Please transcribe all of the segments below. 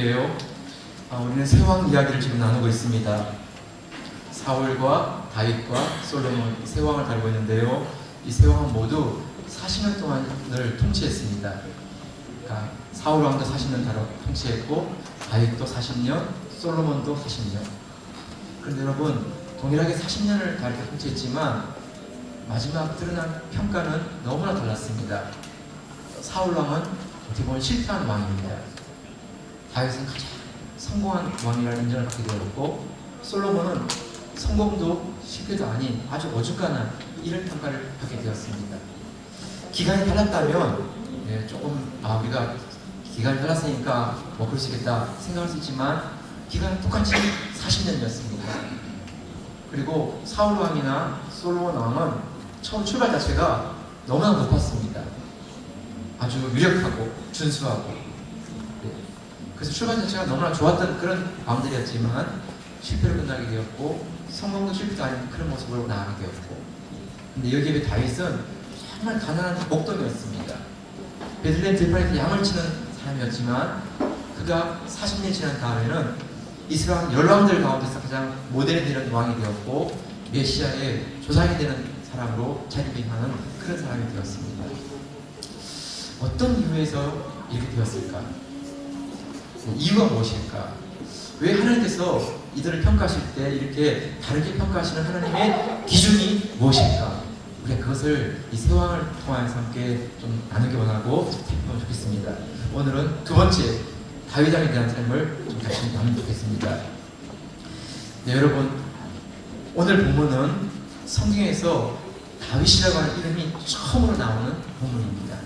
기도할게요. 우리는 세왕 이야기를 지금 나누고 있습니다. 사울과 다윗과 솔로몬 세왕을 다루고 있는데요. 이 세왕은 모두 40년 동안을 통치했습니다. 그러니까 사울 왕도 40년 통치했고 다윗도 40년, 솔로몬도 40년. 그런데 여러분, 동일하게 40년을 다 이렇게 통치했지만 마지막 드러난 평가는 너무나 달랐습니다. 사울 왕은 어떻게 보면 실패한 왕입니다. 다윗은 가장 성공한 왕이라는 인정을 받게 되었고, 솔로몬은 성공도 실패도 아닌 아주 어중간한 이런 평가를 받게 되었습니다. 기간이 달랐다면 조금 우리가 기간이 달랐으니까 뭐 그럴 수 있겠다 생각할 수 있지만 기간은 똑같이 40년이었습니다. 그리고 사울 왕이나 솔로몬 왕은 처음 출발 자체가 너무나 높았습니다. 아주 유력하고 준수하고, 그래서 출발 자체가 너무나 좋았던 그런 왕들이었지만 실패로 끝나게 되었고, 성공도 실패도 아닌 그런 모습으로 나아가게 되었고, 근데 여기에 다윗은 정말 가난한 목동이었습니다. 베들레헴 들판에서 양을 치는 사람이었지만 그가 40년 지난 다음에는 이스라엘 열왕들 가운데서 가장 모델이 되는 왕이 되었고, 메시아의 조상이 되는 사람으로 자리매김하는 그런 사람이 되었습니다. 어떤 이유에서 이렇게 되었을까? 이유가 무엇일까? 왜 하나님께서 이들을 평가하실 때 이렇게 다르게 평가하시는 하나님의 기준이 무엇일까? 우리가 그것을 이 세왕을 통해서 함께 좀 나누기 원하고 살펴보면 좋겠습니다. 오늘은 두 번째, 다윗 왕에 대한 삶을 좀 다시 나누면 좋겠습니다. 네, 여러분, 오늘 본문은 성경에서 다윗이라고 하는 이름이 처음으로 나오는 본문입니다.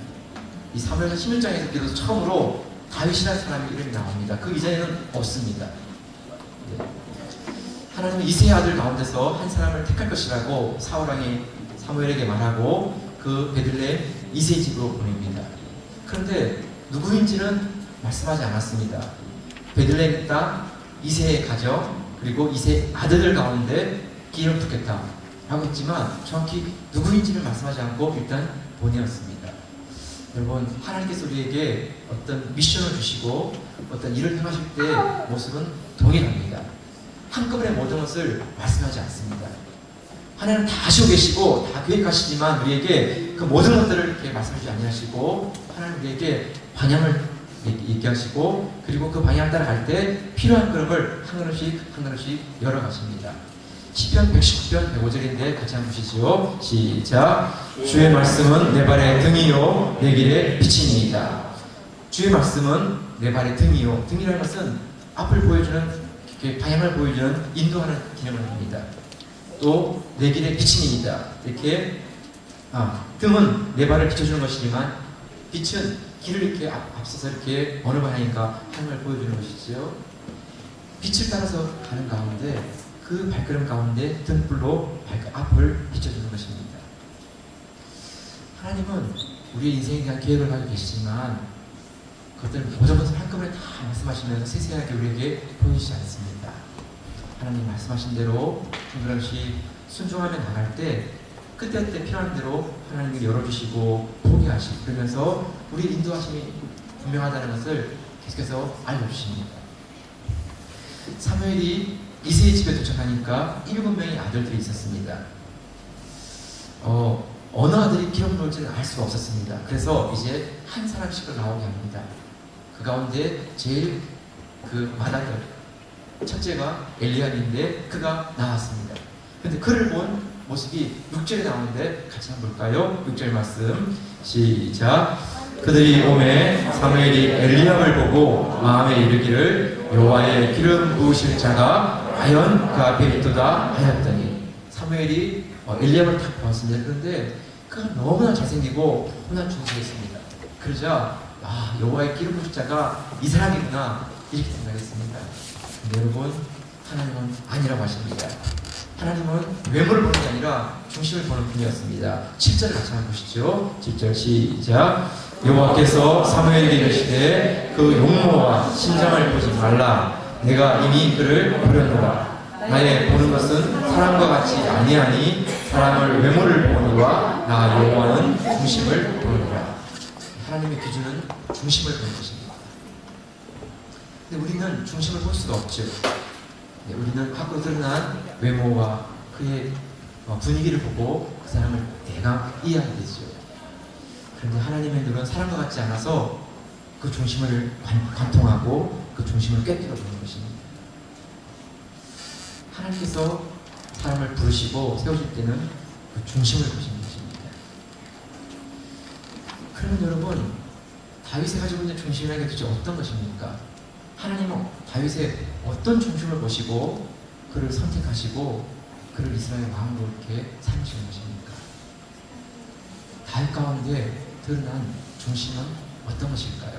이 사무엘상 11장에서 비로소 처음으로 다윗이라는 사람의 이름이 나옵니다. 그 이전에는 없습니다. 네. 하나님은 이새의 아들 가운데서 한 사람을 택할 것이라고 사울왕이 사무엘에게 말하고 그 베들레헴 이새의 집으로 보냅니다. 그런데 누구인지는 말씀하지 않았습니다. 베들레헴 땅 이새의 가정 그리고 이새의 아들들 가운데 기름 붓겠다 라고 했지만 정확히 누구인지는 말씀하지 않고 일단 보내었습니다. 여러분, 하나님께서 우리에게 어떤 미션을 주시고 어떤 일을 행하실 때 모습은 동일합니다. 한꺼번에 모든 것을 말씀하지 않습니다. 하나님은 다 아시고 계시고 다 계획하시지만 우리에게 그 모든 것들을 이렇게 말씀하지 아니하시고, 하나님 우리에게 방향을 얘기하시고, 그리고 그 방향을 따라갈 때 필요한 그릇을 한 그릇씩 한 그릇씩 열어가십니다. 시편 119편 105절인데 같이 한번 보시죠. 시작. 주의 말씀은 내 발의 등이요 내 길의 빛이니이다. 주의 말씀은 내 발의 등이요. 등이라는 것은 앞을 보여주는, 방향을 보여주는 인도하는 기능을 합니다. 또 내 길의 빛이니이다. 이렇게 등은 내 발을 비춰주는 것이지만 빛은 길을 이렇게 앞서서 이렇게 어느 방향인가 하는 걸 보여주는 것이죠. 빛을 따라서 가는 가운데 그 발걸음 가운데 등불로 앞을 비춰주는 것입니다. 하나님은 우리의 인생에 대한 계획을 가지고 계시지만 그것들을 모든 것을 한꺼번에 다 말씀하시면서 세세하게 우리에게 보여주지 않습니다. 하나님 말씀하신 대로 한 걸음씩 순종하며 나갈 때 그때그때 필요한 대로 하나님이 열어주시고 포기하시고, 그러면서 우리 인도하심이 분명하다는 것을 계속해서 알려주십니다. 사무엘이 이새의 집에 도착하니까 7명의 아들들이 있었습니다. 어느 아들이 기름 부을지는 알 수가 없었습니다. 그래서 이제 한 사람씩을 나오게 합니다. 그 가운데 제일 그 맏아들, 첫째가 엘리압인데 그가 나왔습니다. 근데 그를 본 모습이 6절에 나오는데 같이 한번 볼까요? 6절 말씀 시작. 그들이 오매 사무엘이 엘리압을 보고 마음에 이르기를 여호와의 기름 부으실 자가 과연 그 앞에 있도다 하였더니, 사무엘이 엘리압을 딱 보았습니다. 그런데 그가 너무나 잘생기고 너무나 준수했습니다. 그러자 여호와의 기름 부으실 자가 이 사람이구나 이렇게 생각했습니다. 근데 여러분, 하나님은 아니라고 하십니다. 하나님은 외모를 보는 게 아니라 중심을 보는 분이었습니다. 7절을 같이 한번 보시죠. 7절 시작. 여호와께서 사무엘에게 이르시되 그 용모와 심장을 보지 말라. 내가 이미 그를 버렸노라. 나의 보는 것은 사람과 같이 아니하니 사람을 외모를 보니와 나 여호와는 중심을 보느니라. 하나님의 기준은 중심을 보는 것입니다. 근데 우리는 중심을 볼 수가 없죠. 네, 우리는 밖으로 드러난 외모와 그의 분위기를 보고 그 사람을 대강 이해하게 되죠. 그런데 하나님의 눈은 사람과 같지 않아서 그 중심을 관통하고 그 중심을 꿰뚫어 보는 것입니다. 하나님께서 사람을 부르시고 세우실 때는 그 중심을 보시는 것입니다. 그러면 여러분, 다윗이 가지고 있는 중심이라는 게 도대체 어떤 것입니까? 하나님은 다윗의 어떤 중심을 보시고 그를 선택하시고 그를 이스라엘 왕으로 이렇게 삼으시는 것입니까? 다윗 가운데 드러난 중심은 어떤 것일까요?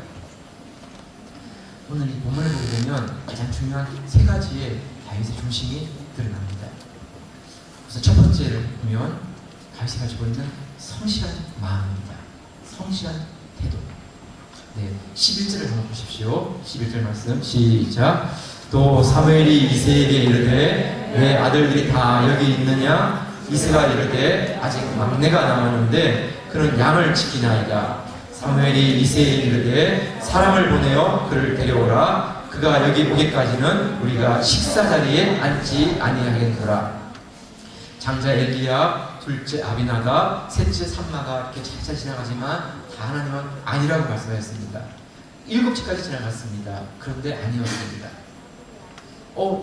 오늘 이 본문을 보게 되면 가장 중요한 세 가지의 다윗의 중심이 드러납니다. 그래서 첫 번째를 보면 다윗이 가지고 있는 성실한 마음입니다. 성실한 태도. 네, 11절을 한번 보십시오. 11절 말씀 시작. 또 사무엘이 이새에게 이르되 내 아들들이 다 여기 있느냐? 이새가 이르되 아직 막내가 남았는데 그는 양을 지키나이다. 사무엘이 이새에게 이르되 사람을 보내어 그를 데려오라. 그가 여기 오기까지는 우리가 식사 자리에 앉지 아니하겠노라. 장자 엘리야, 둘째 아비나답, 셋째 삼마가 이렇게 차차 지나가지만 다 하나님은 아니라고 말씀하셨습니다. 7집까지 지나갔습니다. 그런데 아니었습니다.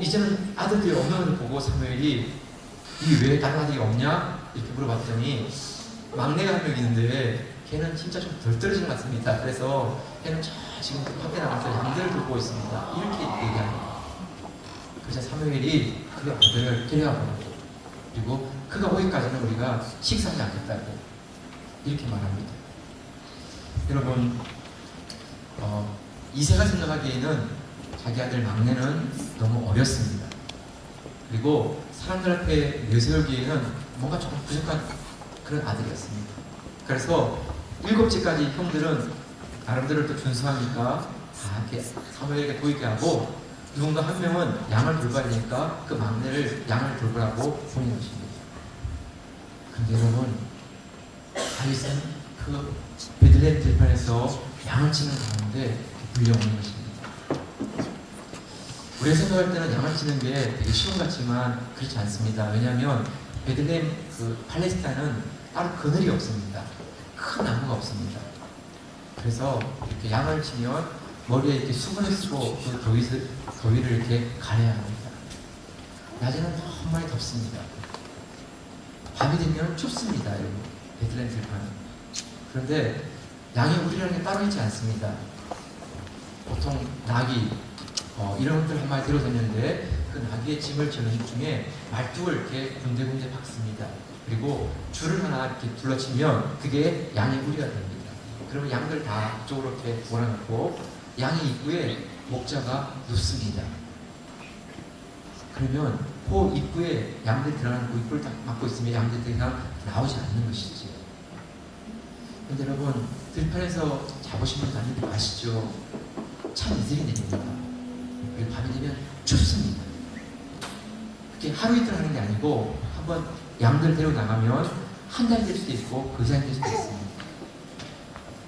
이제는 아들들이 없는 걸 보고 사무엘이 이 왜 다른 아들이 없냐? 이렇게 물어봤더니 막내가 한 명 있는데 걔는 진짜 좀 덜 떨어진 것 같습니다. 그래서 걔는 지금 밖에 나가서 양들을 돌보고 있습니다. 이렇게 얘기합니다. 그래서 사무엘이 그 아들을 데려와 보라고, 그리고 그가 오기까지는 우리가 식사하지 않겠다고 이렇게 말합니다. 여러분, 이새가 생각하기에는 자기 아들 막내는 너무 어렸습니다. 그리고 사람들 앞에 내세우기에는 뭔가 조금 부족한 그런 아들이었습니다. 그래서 7집까지 형들은 나름대로 또 준수하니까 다 이렇게 사무엘에게 보이게 하고 누군가 한 명은 양을 돌봐야 되니까 그 막내를 양을 돌보라고 보내는 것입니다. 그런데 여러분, 다윗은 그 베들레헴 들판에서 양을 치는 가운데 불려오는 것입니다. 우리가 생각할 때는 양을 치는 게 되게 쉬운 것 같지만 그렇지 않습니다. 왜냐하면 베들레헴 팔레스타인은 따로 그늘이 없습니다. 큰 나무가 없습니다. 그래서 이렇게 양을 치면 머리에 이렇게 수건을 쓰고 그 더위를 이렇게 가려야 합니다. 낮에는 너무 많이 덥습니다. 밤이 되면 춥습니다, 여러분. 베들레헴 들판은. 그런데 양이 우리라는 게 따로 있지 않습니다. 보통 낙이 이런 것들 한 마리 데려다녔는데 그 나귀의 짐을 지는 중에 말뚝을 이렇게 군데군데 박습니다. 그리고 줄을 하나 이렇게 둘러치면 그게 양의 우리가 됩니다. 그러면 양들 다 이쪽으로 이렇게 몰아놓고 양의 입구에 목자가 눕습니다. 그러면 그 입구에 양들이 들어가는 그 입구를 딱 막고 있으면 양들이 그냥 나오지 않는 것이지. 근데 여러분, 들판에서 잡으신 분 다니는 거 아시죠? 참 이슬이 내립니다. 밤이 되면 춥습니다. 그게 하루 이틀 하는 게 아니고 한번 양들 데리고 나가면 한 달이 될 수도 있고 그 시간이 될 수도 있습니다.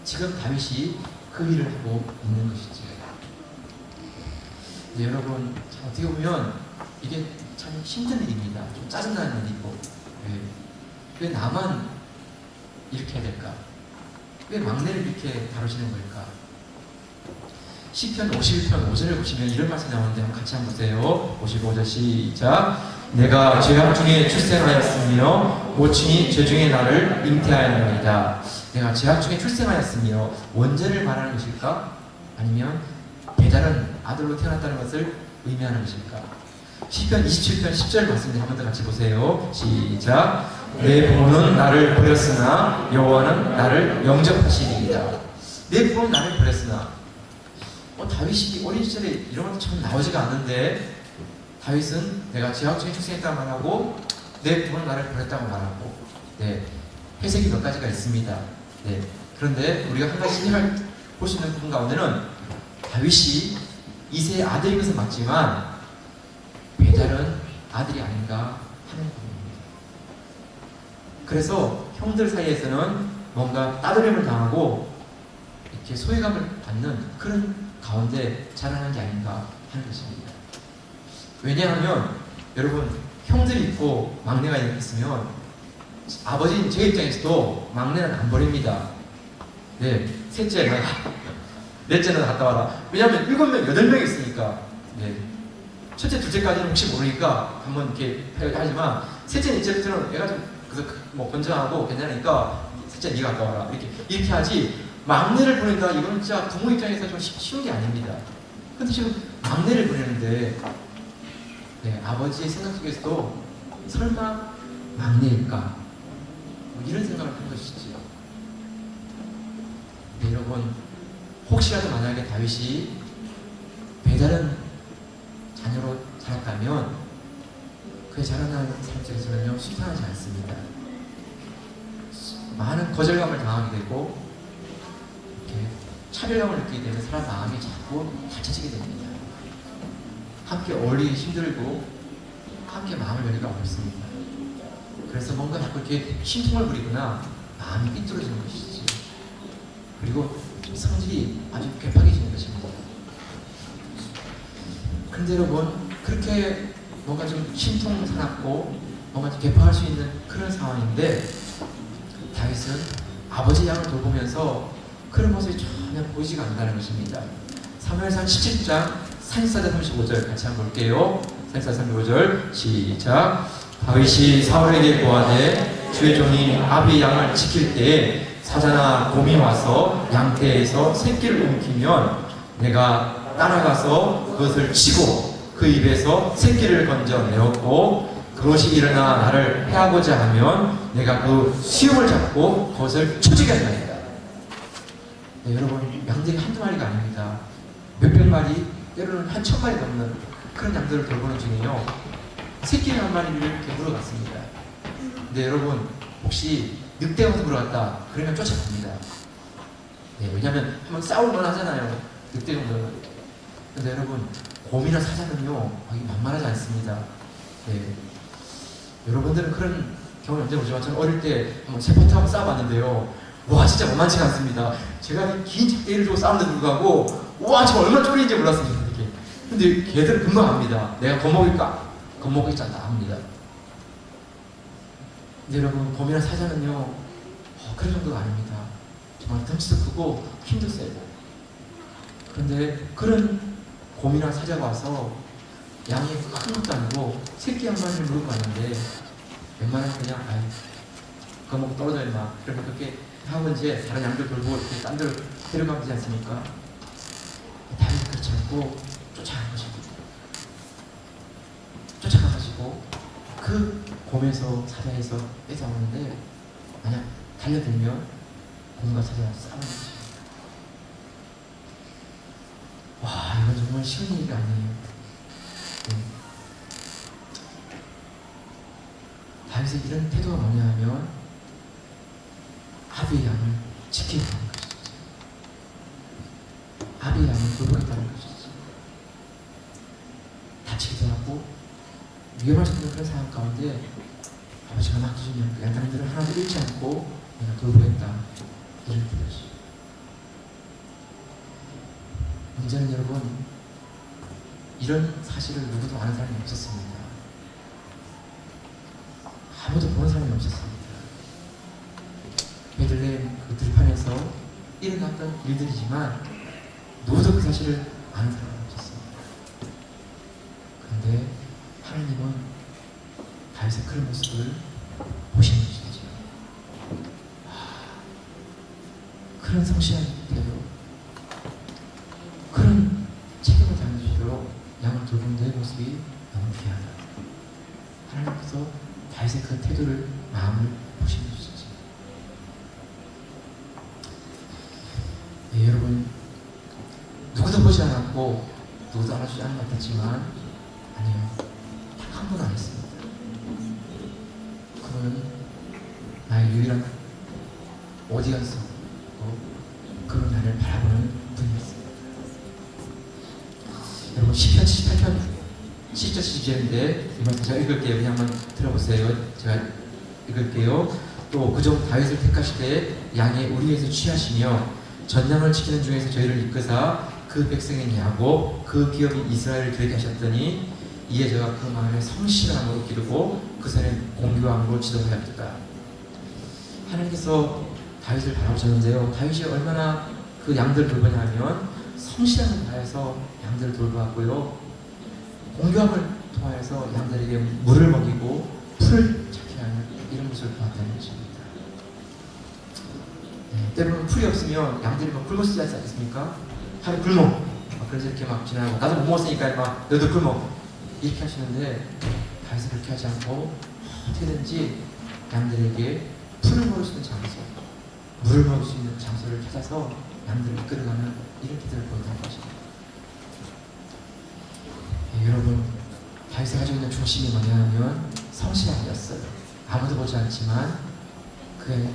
지금 다윗이 그 일을 하고 있는 것이죠. 네, 여러분, 어떻게 보면 이게 참 힘든 일입니다. 좀 짜증나는 일이고, 왜 나만 이렇게 해야 될까? 왜 막내를 이렇게 다루시는 걸까? 시편 51편 5절을 보시면 이런 말씀이 나오는데 한번 같이 한번 보세요. 55절 시작. 내가 죄악 중에 출생하였으며 모친이 죄 중에 나를 잉태하였나이다. 내가 죄악 중에 출생하였으며 원죄를 말하는 것일까? 아니면 배다른 아들로 태어났다는 것을 의미하는 것일까? 시편 27편 10절 말씀을 한 번 더 같이 보세요. 시작. 내 부모는 나를 버렸으나 여호와는 나를 영접하시리이다. 내 부모는 나를 버렸으나, 다윗이 어린 시절에 이런 것도 참 나오지가 않는데 다윗은 내가 죄악 중에 출생했다고 말하고 내 부모는 나를 버렸다고 말하고, 해석이 몇 가지가 있습니다. 그런데 우리가 한 가지 볼 수 있는 부분 가운데는 다윗이 이새의 아들인 것은 맞지만 배달은 아들이 아닌가 하는 부분입니다. 그래서 형들 사이에서는 뭔가 따돌림을 당하고 이렇게 소외감을 받는 그런 가운데 자라는 게 아닌가 하는 것입니다. 왜냐하면 여러분 형들이 있고 막내가 있으면 아버지인 제 입장에서도 막내는 안 버립니다. 네, 셋째 나가, 넷째는 갔다 와라. 왜냐하면 7명, 8명 있으니까. 네. 첫째, 둘째까지는 혹시 모르니까 한번 이렇게 하지만 셋째, 넷째부터는 얘가 좀 그래서 뭐 건장하고 괜찮으니까 셋째 네가 갔다 와라. 이렇게 하지. 막내를 보낸다. 이건 진짜 부모 입장에서 좀 쉬운 게 아닙니다. 근데 지금 막내를 보내는데 네, 아버지의 생각 속에서도 설마 막내일까? 뭐 이런 생각을 한 것이지요. 네, 여러분 혹시라도 만약에 다윗이 배다른 자녀로 자랐다면 그의 자라나는 삶 속에서는요 순탄하지 않습니다. 많은 거절감을 당하게 되고 이렇게 차별감을 느끼게 되면 사람 마음이 자꾸 닫혀지게 됩니다. 함께 어울리기 힘들고 함께 마음을 열기가 어렵습니다. 그래서 뭔가 자꾸 이렇게 심통을 부리거나 마음이 삐뚤어지는 것이지. 그리고 성질이 아주 괴팍해지는 것입니다. 그런데 여러분 그렇게 뭔가 좀 심통사납고 뭔가 좀 개파할 수 있는 그런 상황인데 다윗은 아버지 양을 돌보면서 그런 모습이 전혀 보이지가 않는다는 것입니다. 사무엘상 17장 34절 35절 같이 한번 볼게요. 34, 35절 시작. 다윗이 사울에게 고하되 주의 종이 아비의 양을 지킬 때에 사자나 곰이 와서 양떼에서 새끼를 움키면 내가 따라가서 그것을 치고 그 입에서 새끼를 건져내었고 그것이 일어나 나를 해하고자 하면 내가 그 수염을 잡고 그것을 쳐주게 한다니까. 네, 여러분 양들이 한두 마리가 아닙니다. 몇백 마리 때로는 한 1000마리 넘는 그런 양들을 돌보는 중에요 새끼 한 마리를 이렇게 물어갔습니다. 근데 여러분 혹시 늑대가 물어갔다 그러면 쫓아갑니다. 네, 왜냐하면 한번 싸울만 하잖아요 늑대 정도는. 근데 여러분 곰이나 사자는요 이게 만만하지 않습니다. 네. 여러분들은 그런 경험이 언제 오지만 저는 어릴 때 한번 세포트 한번 싸워봤는데요 와 진짜 만만치가 않습니다. 제가 긴 작대기를 주고 싸우는데 불구하고 와 정말 얼마나 쫄리는지 몰랐습니다. 이렇게. 근데 걔들은 금방 압니다. 내가 겁먹일까? 겁먹겠지 않다 압니다. 근데 여러분 곰이나 사자는요 그런 정도가 아닙니다. 정말 덩치도 크고 힘도 세고. 그런데 그런 곰이나 사자가 와서 양이 큰 것도 아니고 새끼 한 마리를 물고 왔는데 웬만하면 그냥 그거 먹고 떨어져 있나 그러면 그렇게 하고 이제 다른 양들 돌보고 이렇게 딴 데로 데려가면 되지 않습니까? 다윗이 그렇지 않고 쫓아간 것입니다. 쫓아가가지고 그 곰에서 사자에서 뺏어오는데 만약 달려들면 곰과 사자가 싸우는 것입니다. 와 이건 정말 쉬운 일이 아니에요. 네. 다윗의 이런 태도가 뭐냐 하면 아비의 양을 지키겠다는 것이죠. 아비의 양을 돌보겠다는 것이죠. 다치기도 하고 위험할 수 있는 그런 상황 가운데 아버지가 맡겨주면 그 양들을 하나도 잃지 않고 내가 돌보겠다 이런 뜻이죠. 문제는 여러분 이런 사실을 누구도 아는 사람이 없었습니다. 아무도 보는 사람이 없었습니다. 베들레헴 그 들판에서 일어났던 일들이지만 누구도 그 사실을 아는 사람이 없었습니다. 그런데 하나님은 다윗의 그런 모습을 보시는 것이죠. 그런 성실한 태도, 그런 책임을 다하는 주시도록 양을 돌보는 내 모습이 너무 귀하다. 하나님께서 다윗의 그 태도를, 마음을 보시는 것이죠. 예, 여러분 누구도 보지 않았고 누구도 알아주지 않은 것 같았지만 아니요, 딱 한 분 알았습니다. 그분은 나의 유일한 오디언스, 그런 나를 바라보는 분이었습니다. 여러분 시편 78편 10절 12절인데 이 말씀 제가 읽을게요. 그냥 한번 들어보세요. 제가 읽을게요. 또 그종 다윗을 택하시되 양의 우리에서 취하시며 전장을 지키는 중에서 저희를 이끄사 그 그 백성이냐고 그 기업인 이스라엘을 되게 하셨더니 이에 저가 그 마음에 성실함으로 기르고 그 손에 공교함으로 지도하였다. 하나님께서 다윗을 바라보셨는데요. 다윗이 얼마나 그 양들을 돌보냐면 성실함을 다해서 양들을 돌보았고요. 공교함을 통하여서 양들에게 물을 먹이고 풀을 찾게 하는 이런 모습을 보았다는 것입니다. 네, 때로는 풀이 없으면 양들이 막 굶어 쓰지 않습니까? 하루 굶어. 그래서 이렇게 막 지나고 나도 못 먹었으니까 막 너도 굶어. 이렇게 하시는데 다윗은 그렇게 하지 않고 어떻게든지 양들에게 풀을 먹을 수 있는 장소, 물을 먹을 수 있는 장소를 찾아서 양들을 이끌어가는 이런 기도를 보였다는 것입니다. 네, 여러분, 다윗이 가지고 있는 중심이 뭐냐면 성실함이었어요. 아무도 보지 않지만 그의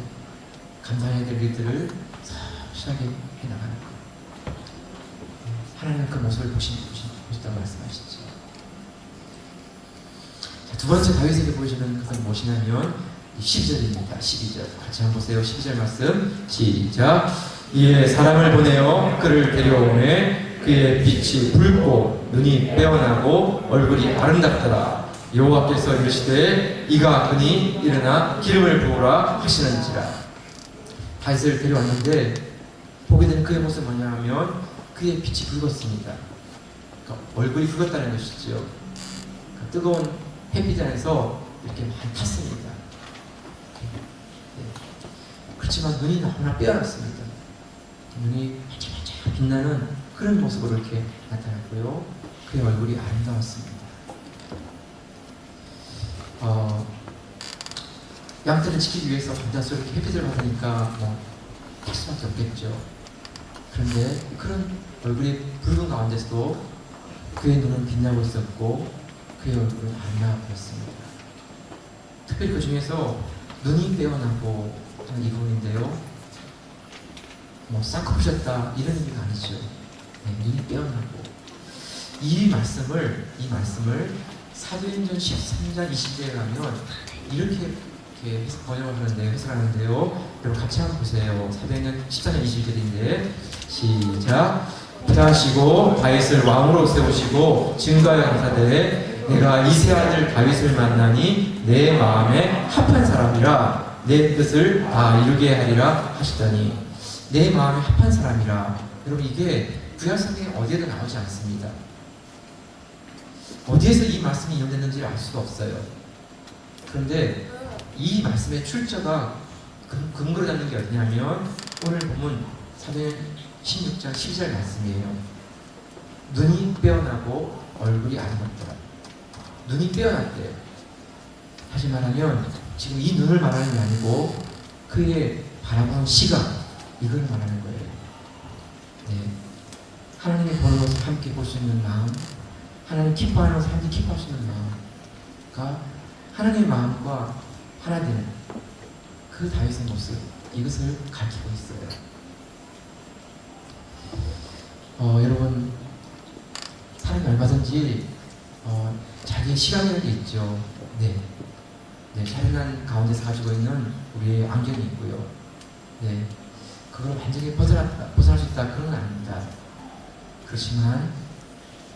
감당해야 될 일들을 성실하게 해나가는 것. 하나님은 그 모습을 보신다고 말씀하시죠. 자, 두 번째 다윗에게 보여주는 것은 무엇이냐면 12절입니다. 12절 같이 한번 보세요. 12절 말씀 시작. 이에 사람을 보내어 그를 데려오매 그의 빛이 붉고 눈이 빼어나고 얼굴이 아름답더라. 여호와께서 이르시되 이가 그니 일어나 기름을 부으라 하시는지라. 다윗을 데려왔는데 보게 되는 그의 모습은 뭐냐 하면 그의 빛이 붉었습니다. 그러니까 얼굴이 붉었다는 것이죠. 그러니까 뜨거운 햇빛 안에서 이렇게 많이 탔습니다. 네. 그렇지만 눈이 너무나 빼어났습니다. 눈이 반짝반짝 빛나는 그런 모습으로 이렇게 나타났고요. 그의 얼굴이 아름다웠습니다. 양떼를 지키기 위해서 밤낮으로 이렇게 햇빛을 받으니까 할 수밖에 없겠죠. 그런데 그런 얼굴이 붉은 가운데서도 그의 눈은 빛나고 있었고 그의 얼굴은 아름다워 보였습니다. 특별히 그 중에서 눈이 빼어나고 하는 이 부분인데요. 쌍꺼풀셨다 이런 의미가 아니죠. 네, 눈이 빼어나고 이 말씀을 사도행전 13장 20절에 가면 이렇게 번역을 하는데요, 해석하는데요. 여러분 같이 한번 보세요. 사도행전 14장 21절인데 시작. 피하시고 다윗을 왕으로 세우시고 증거하여 감사되 내가 이세 아들 다윗을 만나니 내 마음에 합한 사람이라 내 뜻을 다 이루게 하리라 하시더니 내 마음에 합한 사람이라. 여러분 이게 구약 성경에 어디에도 나오지 않습니다. 어디에서 이 말씀이 인용됐는지 알 수가 없어요. 그런데 이 말씀의 출처가 근거로 잡는 게 어디냐면 오늘 보면 사도행 16장 12절 말씀이에요. 눈이 빼어나고 얼굴이 아름답더라. 눈이 빼어났대요. 다시 말하면 지금 이 눈을 말하는 게 아니고 그의 바라보는 시각, 이걸 말하는 거예요. 네. 하나님의 보는 것을 함께 볼 수 있는 마음, 하나님 기뻐하는 것을 함께 기뻐할 수 있는 마음과 하나님의 마음과 하나 되는 그 다윗의 모습, 이것을 가르치고 있어요. 여러분, 사람이 얼마든지 자기의 시각이라는 게 있죠. 네, 자연한 가운데서 가지고 있는 우리의 안경이 있고요. 네, 그걸 완전히 벗어날 수 있다, 그런 건 아닙니다. 그렇지만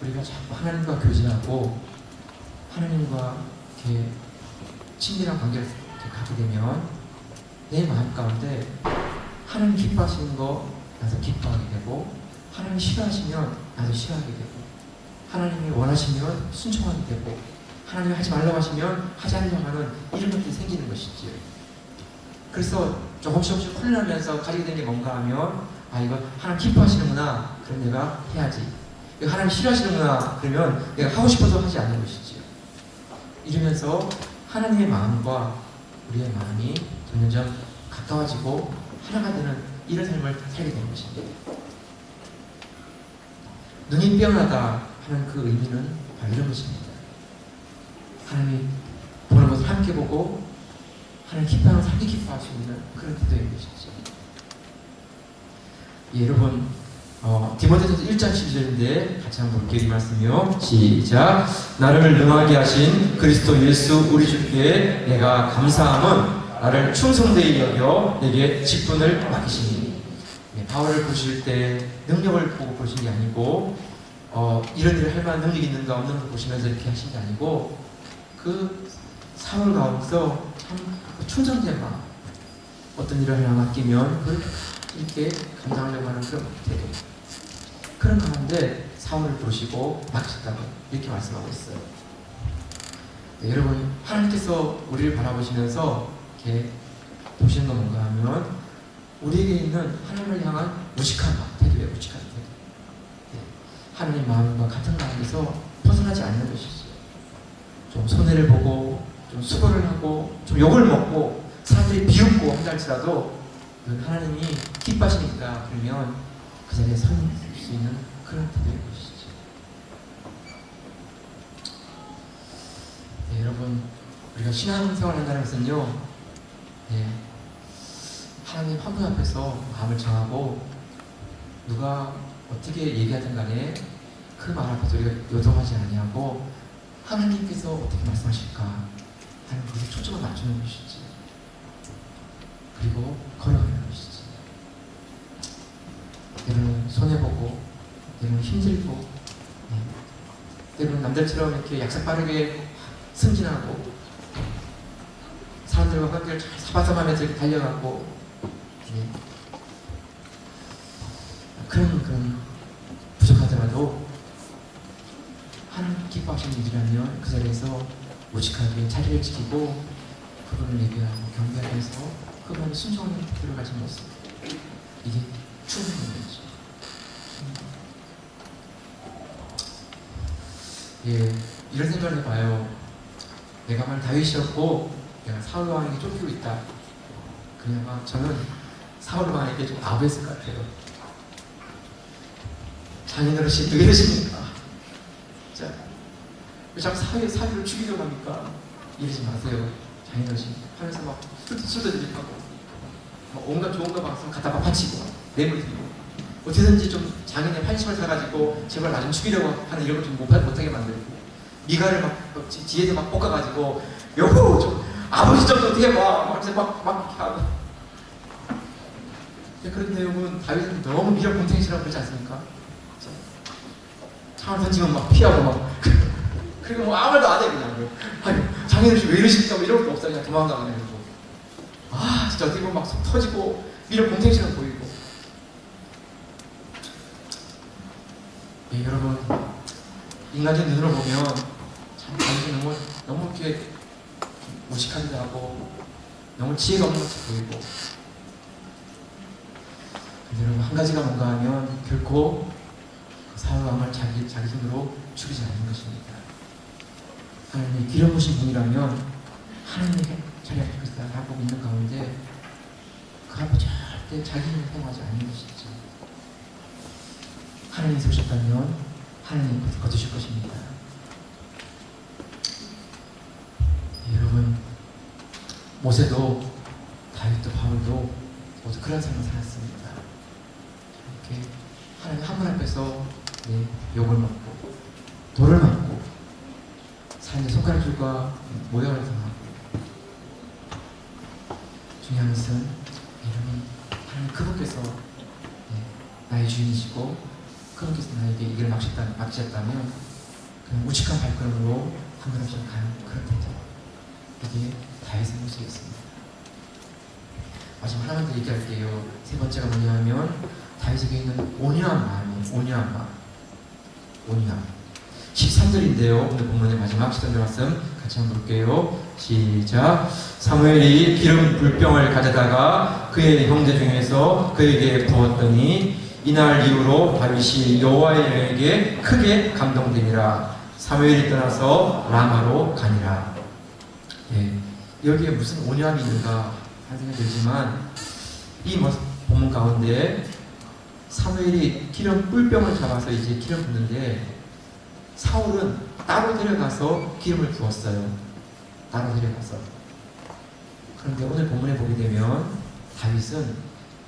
우리가 자꾸 하나님과 교제하고 하나님과 이렇게 친밀한 관계를 이렇게 갖게 되면 내 마음 가운데 하나님 기뻐하시는 거 나도 기뻐하게 되고, 하나님 싫어하시면 나도 싫어하게 되고, 하나님이 원하시면 순종하게 되고, 하나님이 하지 말라고 하시면 하지 않으려고 하는 이런 것들이 생기는 것이지요. 그래서 조금씩 훈련하면서 가지게 된 게 뭔가 하면, 이거 하나님 기뻐하시는구나, 그럼 내가 해야지. 이거 하나님 싫어하시는구나, 그러면 내가 하고 싶어서 하지 않는 것이지요. 이러면서 하나님의 마음과 우리의 마음이 점점 가까워지고 하나가 되는 이런 삶을 살게 되는 것입니다. 눈이 빼어나다 하는 그 의미는 바로 이런 것입니다. 하나님이 보는 것을 함께 보고 하나님 기뻐하는 것을 함께 기뻐할 수 있는 그런 기도인 것이죠. 예, 여러분, 디모데전서 1장 12절인데 같이 한번 볼게요. 이 말씀이요. 시작. 나를 능하게 하신 그리스도 예수 우리 주께 내가 감사함은 나를 충성되이 여겨 내게 직분을 맡기시니. 네, 바울을 보실 때 능력을 보고 보신 게 아니고 이런 일을 할 만한 능력이 있는가 없는 걸 보시면서 이렇게 하신 게 아니고 그 사울 가운데서 참 충성된 마음, 어떤 일을 하나 맡기면 그걸 이렇게 감당하려고 하는 그런 태도, 그런 가운데 사울을 부르시고 맡겼다고 이렇게 말씀하고 있어요. 네, 여러분, 하나님께서 우리를 바라보시면서 이렇게 보시는 건 뭔가 하면 우리에게 있는 하나님을 향한 무식한 태도예요. 무식한 태도. 네, 하나님 마음과 같은 가운데서 벗어나지 않는 것이죠. 좀 손해를 보고 좀 수고를 하고 좀 욕을 먹고 사람들이 비웃고 한다 할지라도 하나님이 기뻐하시니까 그러면 그 자리에 설 수 있는 그런 태도의 것이죠. 네, 여러분, 우리가 신앙생활을 한다는 것은요, 네, 하나님 한 분 앞에서 마음을 정하고 누가 어떻게 얘기하든 간에 그 말 앞에서 우리가 요동하지 아니하고 하나님께서 어떻게 말씀하실까 하는 것에 초점을 맞추는 것이지, 그리고 걸어가는 것이지. 때로는 손해보고 때로는 힘들고 때로는 남들처럼 이렇게 약삭 빠르게 승진하고 사람들과 관계를 잘 사바사바하면서 이렇게 달려가고 그런 부족하더라도 하나님 기뻐하시는 일이라면 그 자리에서 무식하게 자리를 지키고 그분을 예배하고 경배하기 위해서 그분의 순종하는 들어가진 모습, 이게 충분한 거죠. 예, 이런 생각을 해봐요. 내가 만 다윗이었고 내가 사울 왕에게 쫓기고 있다. 그냥 저는 사울 왕에게 좀 아부했을 것 같아요. 장인어르신 왜 이러십니까? 자, 왜 자꾸 사위를 죽이려고 합니까? 이러지 마세요. 장인어르신 하면서 막 술도 드립하고 온갖 좋은 거 막 갖다 막 바치고 뇌물 드리고 어떻게든지 좀 장인의 판심을 사가지고 제발 나 좀 죽이려고 하는 이런 걸 좀 못하게 만들고 미가를 막 뒤에서 막 볶아가지고 여보 좀 아버지 좀 어떻게 막 이렇게 하고. 그런 내용은 다윗은 너무 미련 공생이라고 그러지 않습니까? 창을 던지면 막 피하고 막 그리고 뭐 아무 말도 안 해 그냥. 아니 장인어르신 왜 이러십니까? 뭐 이런 것도 없어. 그냥 도망가고 그냥. 아 진짜 어떻게 보면 막 속 터지고 미련 공생처럼 보이고. 예, 여러분, 인간적인 눈으로 보면 참 다윗은 너무 이렇게 무식하기도 하고 너무 지혜가 없는 것처럼 보이고. 근데 여러분, 한 가지가 뭔가 하면 결코 사울 왕을 자기 힘으로 죽이지 않는 것입니다. 하나님이 기름 부으신 분이라면 하나님의 자리에 갈 하고 있는 가운데 그 앞에 절대 자기 힘을 사용하지 않는 것이죠. 하나님이 세우셨다면 하나님이 거두실 것입니다. 예, 여러분, 모세도 다윗도 바울도 모두 그런 삶을 살았습니다. 이렇게 하나님 한 분 앞에서 욕을 먹고 돌을 맞고 사람의 손가락질과 모욕을 당하고. 중요한 것은 여러분, 하나님 그분께서 나의 주인이시고 그분께서 나에게 이걸 막으셨다면 그냥 우직한 발걸음으로 한 걸음씩 가는 그런 태도, 이게 다윗의 모습이었습니다. 마지막 하나만 더 얘기할게요. 세 번째가 뭐냐면 다윗에게 있는 온유한 마음이에요. 온유한 마음. 온유함. 13절인데요. 오늘 본문의 마지막 13절 말씀 같이 한번 볼게요. 시작. 사무엘이 기름 불병을 가져다가 그의 형제 중에서 그에게 부었더니 이날 이후로 다윗이 여호와의 영에게 크게 감동되니라. 사무엘이 떠나서 라마로 가니라. 예, 여기에 무슨 온유함이 있는가 하는 생각이 들지만 이 본문 가운데 사무엘이 기름 뿔병을 잡아서 이제 기름 붓는데 사울은 따로 데려가서 기름을 부었어요. 따로 데려가서. 그런데 오늘 본문에 보게 되면 다윗은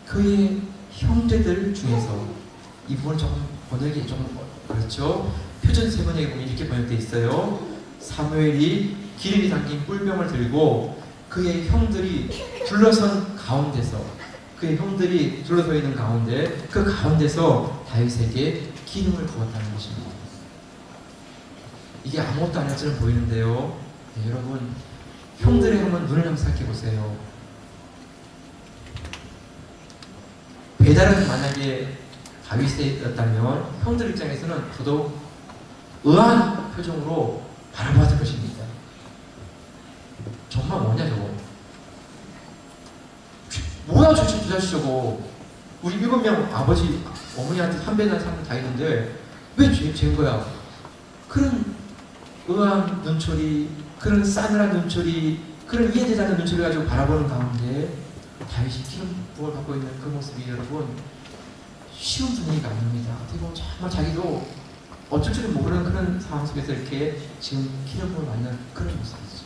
그의 형제들 중에서, 이 부분은 조금 번역이 좀 그렇죠. 표준 세번역에 보면 이렇게 번역되어 있어요. 사무엘이 기름이 담긴 뿔병을 들고 그의 형들이 둘러선 가운데서 그의 형들이 둘러서 있는 가운데 그 가운데서 다윗에게 기름을 부었다는 것입니다. 이게 아무것도 안 할지는 보이는데요. 네, 여러분 형들의 한번 눈을 한번 생각해 보세요. 배달은 만약에 다윗이었다면 형들 입장에서는 더더욱 의아한 표정으로 바라보았을 것입니다. 정말 뭐냐 저거? 뭐야 저 자식 저거? 우리 7명 아버지 어머니한테 300나 사람 다 있는데 왜 죄인 거야? 그런 의아한 눈초리, 그런 싸늘한 눈초리, 그런 이해되지 않는 눈초리 가지고 바라보는 가운데 다윗이 기름 부을 받고 있는 그 모습이 여러분 쉬운 분위기가 아닙니다. 어떻게 보면 정말 자기도 어쩔 줄을 모르는 그런 상황 속에서 이렇게 지금 기름 부을 받는 그런 모습이죠.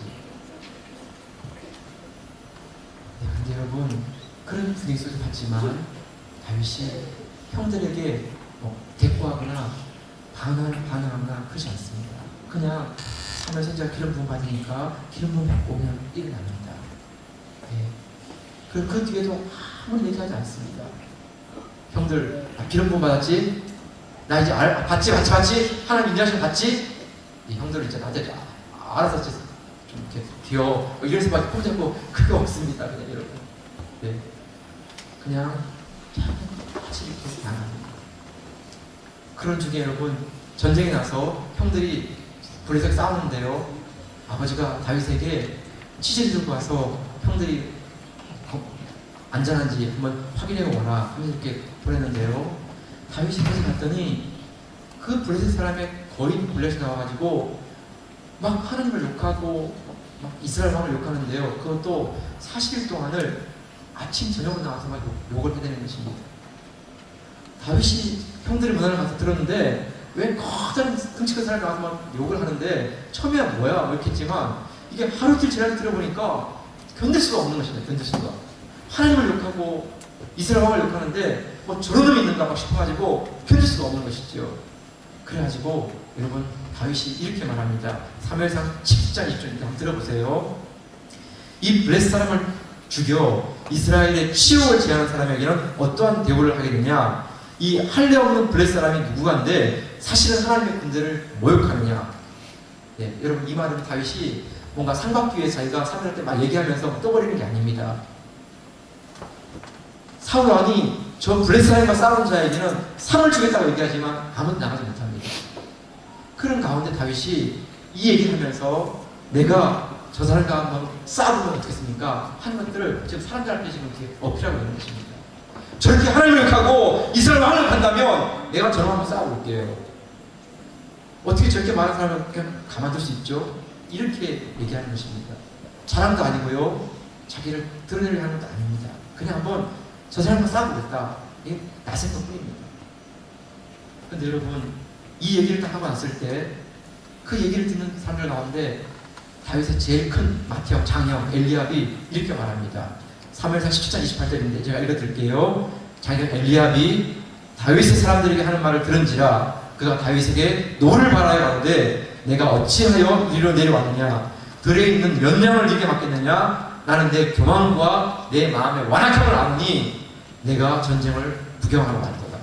네, 근데 여러분 그런 분위기 속에서 봤지만 다윗이 형들에게 대꾸하거나 반항하거나 그러지 않습니다. 그냥 사무엘 선지자가 기름 부음 받으니까 기름 부음 받고 그냥 일어납니다. 네. 그 뒤에도 아무리 얘기하지 않습니다. 형들 기름 부음 받았지? 나 이제 받지? 하나님 인자하시면 받지? 이 형들 이제 나한테 알아서 좀 이렇게 귀여워 이런 수밖에 폼잡고 그게 없습니다. 그냥 여러분. 네. 그냥 같이 이렇게 나갑니다. 그런 중에 여러분 전쟁이 나서 형들이 블레셋 싸우는데요. 아버지가 다윗에게 치즈를 들고 와서 형들이 안전한지 한번 확인해 오라 하면서 이렇게 보냈는데요. 다윗이 거기 갔더니 그 블레셋 사람의 거의 블레셋이 나와가지고 막 하나님을 욕하고 막 이스라엘 왕을 욕하는데요. 그것도 40일 동안을 아침 저녁으로 나와서 막 욕을 해대는 것입니다. 다윗이 형들의 문화를 가서 들었는데 왜 커다란 덩치 큰 사람이 나와서 막 욕을 하는데 처음에야 뭐야 뭐 이렇게 했지만 이게 하루 이틀 지나서 들어보니까 견딜 수가 없는 것입니다. 견딜 수가. 하나님을 욕하고 이스라엘 왕을 욕하는데 뭐 저런 놈이 있는가 막 싶어가지고 견딜 수가 없는 것이죠. 그래가지고 여러분 다윗이 이렇게 말합니다. 사무엘상 10장 20절 한번 들어보세요. 이 블레셋 사람을 죽여 이스라엘의 치욕을 제하는 사람에게는 어떠한 대우를 하게 되냐? 이 할례 없는 블레셋 사람이 누구간데 사실은 하나님의 군대를 모욕하느냐? 네, 여러분 이 말은 다윗이 뭔가 상박기 위해 자기가 사무엘 때 막 얘기하면서 떠버리는 게 아닙니다. 사울 왕이 저 블레셋 사람과 싸우는 자에게는 상을 주겠다고 얘기하지만 아무도 나가지 못합니다. 그런 가운데 다윗이 이 얘기를 하면서 내가 저 사람과 한번 싸우면 어떻겠습니까? 하는 것들을 지금 사람들한테 지금 이렇게 어필하고 있는 것입니다. 저렇게 하나님을 욕하고 이스라엘 왕을 간다면 내가 저랑 한번 싸워볼게요. 어떻게 저렇게 많은 사람을 그냥 가만둘 수 있죠? 이렇게 얘기하는 것입니다. 자랑도 아니고요. 자기를 드러내려고 하는 것도 아닙니다. 그냥 한번 저 사람과 싸워보겠다. 이게 나선 것 뿐입니다. 근데 여러분 이 얘기를 딱 하고 났을 때 그 얘기를 듣는 사람들 가운데 다윗의 제일 큰 맏형, 장형 엘리압이 이렇게 말합니다. 사무엘상 17장 28절인데 제가 읽어드릴게요. 장형 엘리압이 다윗의 사람들에게 하는 말을 들은지라 그가 다윗에게 노를 바라여 가로되 내가 어찌하여 이리로 내려왔느냐? 들에 있는 몇 명을 네게 맡겠느냐? 나는 내 교만과 내 마음의 완악함을 아노니 내가 전쟁을 구경하러 왔도다.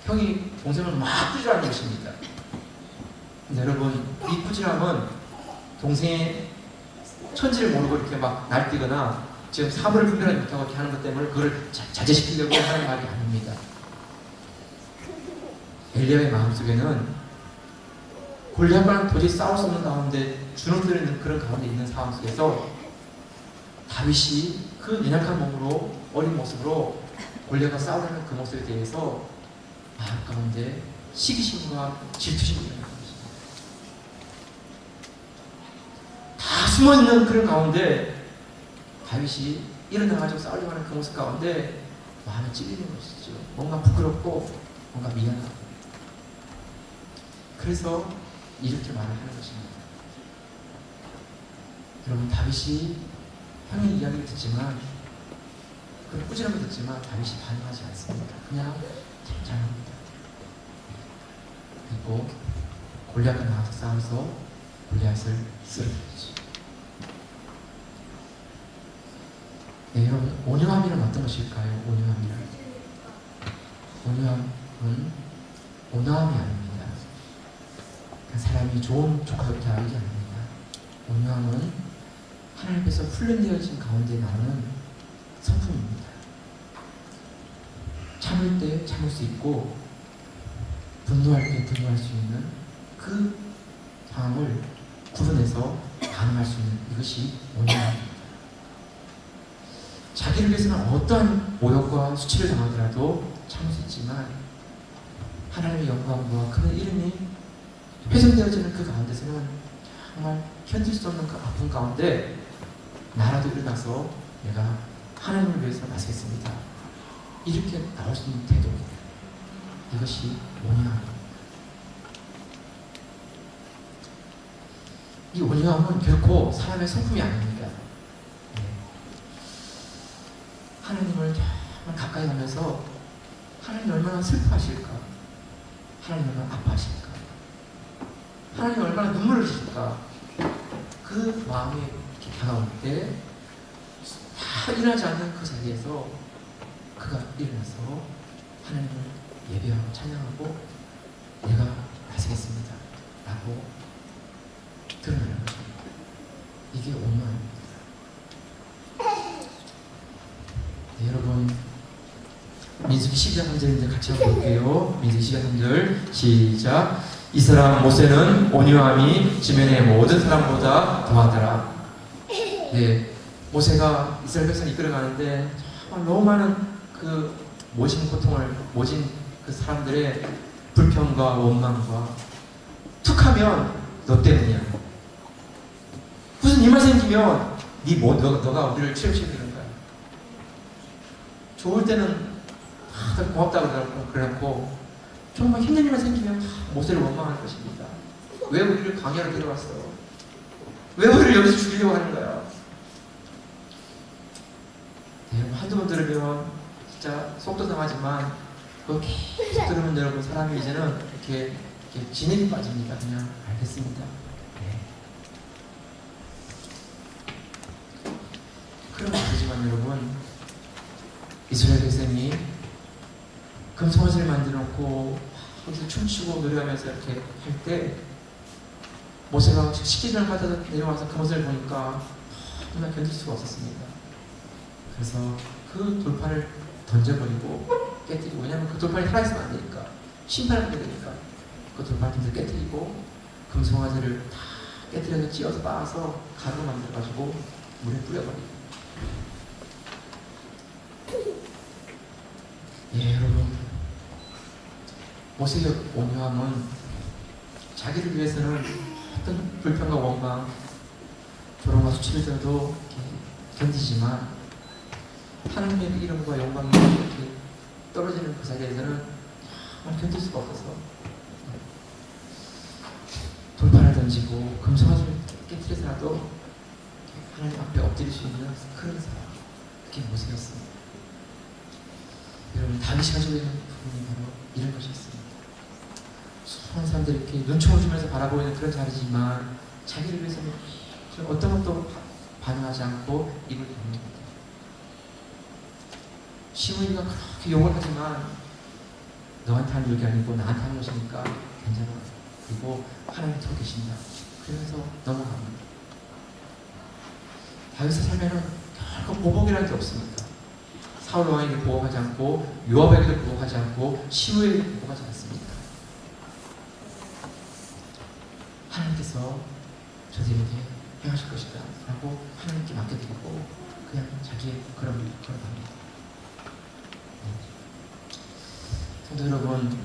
형이 동생을 막 꾸지라는 것입니다. 근데 여러분 이 꾸지람은 동생의 천지를 모르고 이렇게 막 날뛰거나 지금 사물을 분별하지 못하고 이렇게 하는 것 때문에 그걸 자제시키려고 하는 말이 아닙니다. 엘리야의 마음속에는 골리앗과는 도저히 싸울 수 없는 가운데 주눅들어 그런 가운데 있는 상황 속에서 다윗이 그 연약한 몸으로 어린 모습으로 골리앗과 싸우려는 그 모습에 대해서 마음 가운데 시기심과 질투심이 일어나는 것입니다. 다 숨어있는 그런 가운데 다윗이 일어나가지고 싸우려고 하는 그 모습 가운데 마음이 찔리는 것이죠. 뭔가 부끄럽고 뭔가 미안하고. 그래서 이렇게 말을 하는 것입니다. 여러분 다윗이 형의 이야기를 듣지만 그 꾸지람을 듣지만 다윗이 반응하지 않습니다. 그냥 잠잠합니다. 그리고 골리앗과 나와서 싸워서 골리앗을 쓰러뜨리죠. 네, 여러분, 온유함이란 어떤 것일까요? 온유함이란. 온유함은 온화함이 아닙니다. 사람이 좋은 좋다 이게 아닙니다. 온유함은 하나님께서 훈련되어진 가운데 나오는 성품입니다. 참을 때 참을 수 있고 분노할 때 분노할 수 있는 그 상황을 구분해서 반응할 수 있는 이것이 온유함입니다. 자기를 위해서는 어떠한 모욕과 수치를 당하더라도 참을 수 있지만 하나님의 영광과 그의 이름이 훼손되어지는 그 가운데서는 정말 견딜 수 없는 그 아픔 가운데 나라도 일어나서 내가 하나님을 위해서 나서겠습니다. 이렇게 나올 수 있는 태도입니다. 이것이 온유함입니다. 이 온유함은 결코 사람의 성품이 아닙니다. 하나님을 정말 가까이 가면서 하나님 얼마나 슬퍼하실까? 하나님 얼마나 아파하실까? 하나님 얼마나 눈물을 흘리실까? 그 마음이 이렇게 다가올 때 다 일어나지 않는 그 자리에서 그가 일어나서 하나님을 예배하고 찬양하고 내가 나서겠습니다 라고 드러내는 것입니다. 이게 온유함입니다. 네, 여러분, 민수기 12장 3절 같이 한번 볼게요. 민수기 12장 3절 시작. 이 사람 모세는 온유함이 지면의 모든 사람보다 더하더라. 네, 모세가 이스라엘 백성을 이끌어가는데 정말 너무 많은 그 모진 고통을 모진 그 사람들의 불평과 원망과 툭하면 너 때문이야. 무슨 일만 생기면 너가 우리를 취업시키는 거야. 좋을 때는 다들 고맙다고 그래놓고 정말 힘든 일만 생기면 모세를 원망할 것입니다. 왜 우리를 광야로 데려왔어? 왜 우리를 여기서 죽이려고 하는 거야? 네, 한두 번 들으면 진짜 속도 상하지만 그거 계속 들으면 여러분 사람이 이제는 이렇게 진액이 빠집니다. 그냥 알겠습니다. 네. 그러면 안 되지만 여러분, 이스라엘 백성이 금송아지를 만들어 놓고 거기서 춤추고 노래하면서 이렇게 할 때 모세가 식기전을 받아 내려와서 그 모습을 보니까 정말 견딜 수가 없었습니다. 그래서 그 돌판을 던져버리고 깨뜨리고, 왜냐하면 그 돌판이 살아있으면 안 되니까, 심판을 하게 되니까 그 돌판을 깨뜨리고 금송아지를 다 깨뜨려서 찧어서 빻아서 가루 만들어가지고 물에 뿌려버리고. 예, 여러분, 모세의 온유함은 자기를 위해서는 어떤 불평과 원망, 조롱과 수치를 들어도 견디지만 하나님의 이름과 영광이 이렇게 떨어지는 그 자리에서는 정말 견딜 수가 없어서 돌판을 던지고 금송아지를 깨뜨려서라도 하나님 앞에 엎드릴 수 있는 그런 사람, 그게 모세였습니다. 여러분, 다윗이 가지고 있는 부분이 바로 이런 것이었습니다. 수많은 사람들이 이렇게 눈총을 주면서 바라보고 있는 그런 자리지만 자기를 위해서는 어떤 것도 반응하지 않고 입을 닫는. 시므이가 그렇게 욕을 하지만 너한테 하는 욕이 아니고 나한테 하는 것이니까 괜찮아. 그리고 하나님 더 계신다. 그러면서 넘어갑니다. 다윗의 삶에는 결코 보복이라는 게 없습니다. 사울 왕에게 보복하지 않고 요압에게도 보복하지 않고 시므이에게도 보복하지 않습니다. 하나님께서 저들에게 행하실 것이다 라고 하나님께 맡겨드리고 그냥 자기의 걸어갑니다. 성도 여러분,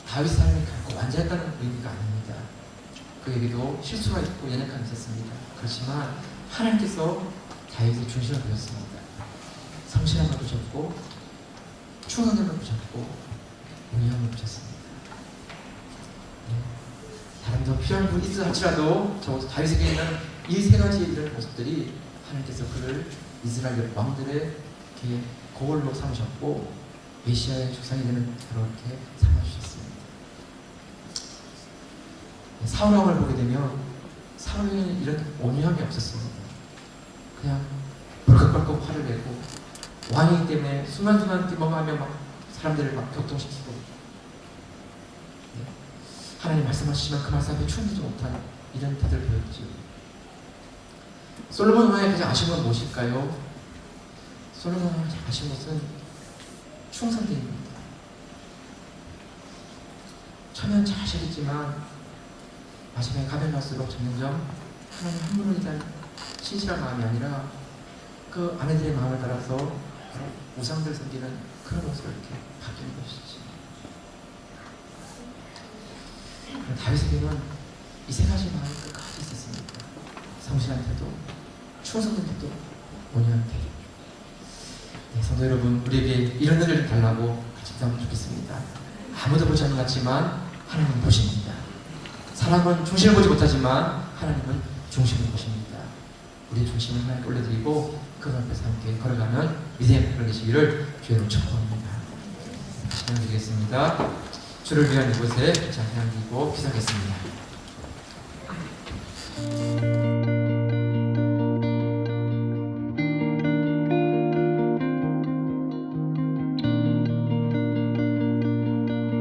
다윗의 삶이 결코 완전했다는 의미가 아닙니다. 그에게도 실수가 있고 연약함이 있었습니다. 그렇지만 하나님께서 다윗의 중심을 보셨습니다. 성실함을 보셨고 충성함을 보셨고 온유함을 보셨습니다. 다른 더 필요한 부분이 있어 할지라도 적어도 다윗에게 있는 이 세 가지의 이런 모습들이 하나님께서 그를 이스라엘 왕들의 고울로 삼으셨고 메시아의 조상이 되는 그로 이렇게 삼아주셨습니다. 사울 왕을 보게 되면 사울에게는 이런 온유함이 없었습니다. 그냥 벌컥벌컥 화를 내고 왕이기 때문에 순간순간 뛰어가며 막 사람들을 막 격동시키고 하나님 말씀하시지만 그 말씀 앞에 충분히 못한 이런 태도를 보였지요. 솔로몬 왕의 가장 아쉬운 건 무엇일까요? 솔로몬 왕의 가장 아쉬운 것은 충성됨입니다. 처음엔 잘 하시겠지만 마지막에 가면 갈수록 점점 하나님 한 분에 대한 신실한 마음이 아니라 그 아내들의 마음을 따라서 바로 우상들 섬기는 그런 모습으로 이렇게 바뀌는 것이지. 다윗에게는 이 세 가지 마음이 끝까지 있었습니다. 성실한테도, 충성된테도, 온유한테. 네, 성도 여러분, 우리에게 이런 은혜를 달라고 같이 기도하면 좋겠습니다. 아무도 보지 않는 것 같지만 하나님은 보십니다. 사람은 중심을 보지 못하지만 하나님은 중심을 보십니다. 우리의 중심을 하나님께 올려드리고 그 앞에서 함께 걸어가면 위대한 그런 되시기를 주의로 축복합니다. 다시 한번 드리겠습니다. 주를 위한 이곳에 자 향기고 기도하겠습니다.